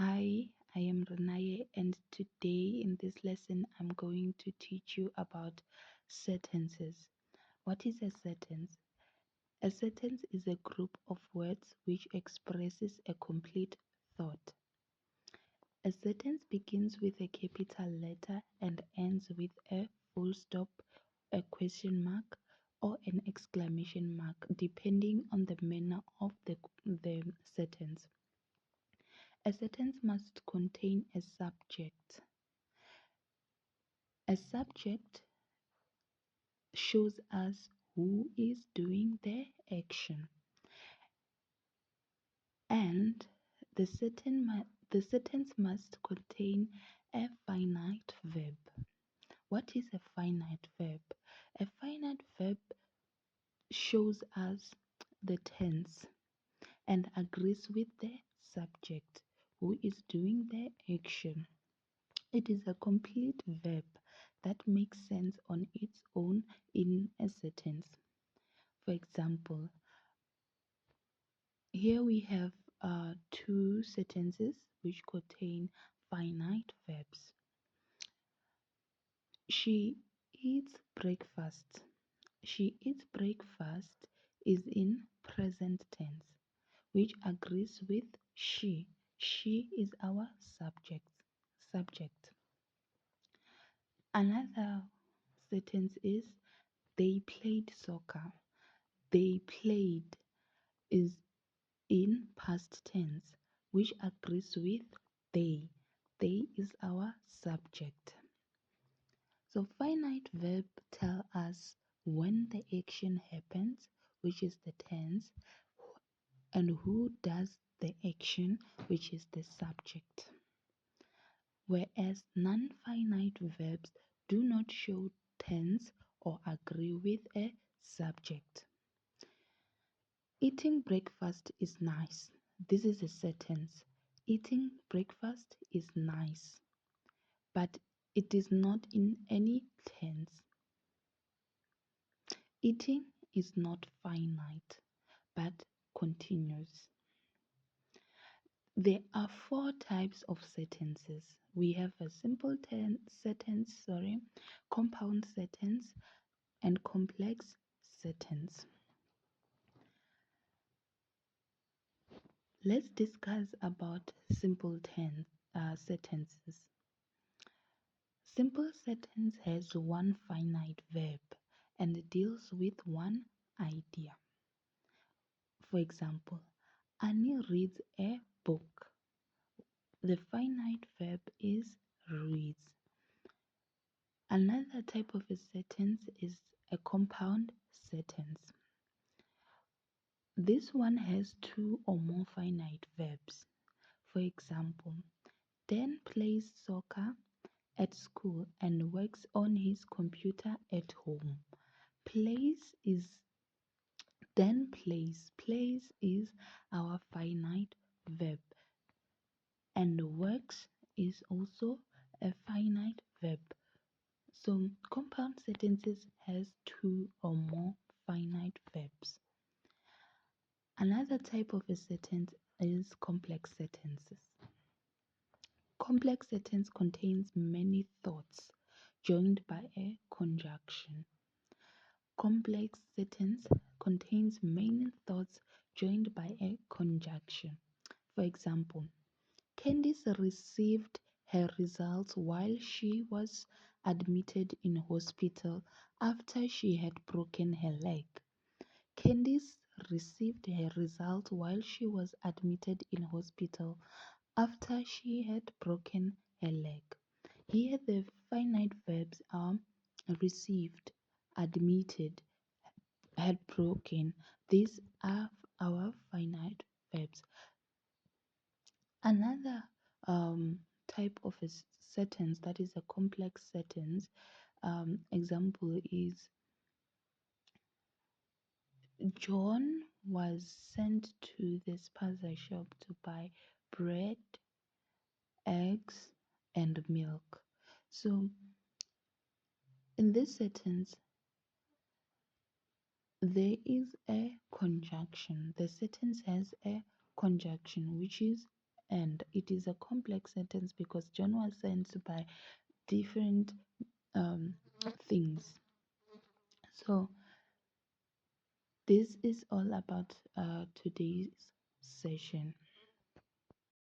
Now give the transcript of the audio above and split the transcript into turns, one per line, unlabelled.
Hi, I am Renaye, and today in this lesson I'm going to teach you about sentences. What is a sentence? A sentence is a group of words which expresses a complete thought. A sentence begins with a capital letter and ends with a full stop, a question mark, or an exclamation mark, depending on the manner of the sentence. A sentence must contain a subject. A subject shows us who is doing the action, and the sentence must contain a finite verb. What is a finite verb? A finite verb shows us the tense and agrees with the subject who is doing the action. It is a complete verb that makes sense on its own in a sentence. For example, here we have two sentences which contain finite verbs. She eats breakfast. She eats breakfast is in present tense, which agrees with she. She is our subject. Another sentence is they played soccer. They played is in past tense, which agrees with they. They is our subject. So finite verb tell us when the action happens, which is the tense, and who does the action, which is the subject. Whereas non-finite verbs do not show tense or agree with a subject. Eating breakfast is nice. This is a sentence. Eating breakfast is nice, but it is not in any tense. Eating is not finite, but continuous. There are four types of sentences. We have a simple sentence, compound sentence, and complex sentence. Let's discuss about simple sentences. Simple sentence has one finite verb and deals with one idea. For example, Annie reads a book. The finite verb is reads. Another type of a sentence is a compound sentence. This one has two or more finite verbs. For example, Dan plays soccer at school and works on his computer at home. Plays is Dan plays. Plays is our finite verb, and works is also a finite verb. So compound sentences has two or more finite verbs. Another type of a sentence is complex sentences. Complex sentence contains many thoughts joined by a conjunction. Complex sentence contains many thoughts joined by a conjunction. For example, Candice received her results while she was admitted in hospital after she had broken her leg. Candice received her results while she was admitted in hospital after she had broken her leg. Here the finite verbs are received, admitted, had broken. These are our finite verbs. Another type of a sentence that is a complex sentence example is John was sent to the spaza shop to buy bread, eggs, and milk. So in this sentence, there is a conjunction. The sentence has a conjunction, which is end. It is a complex sentence because John was sent by different things. So this is all about today's session.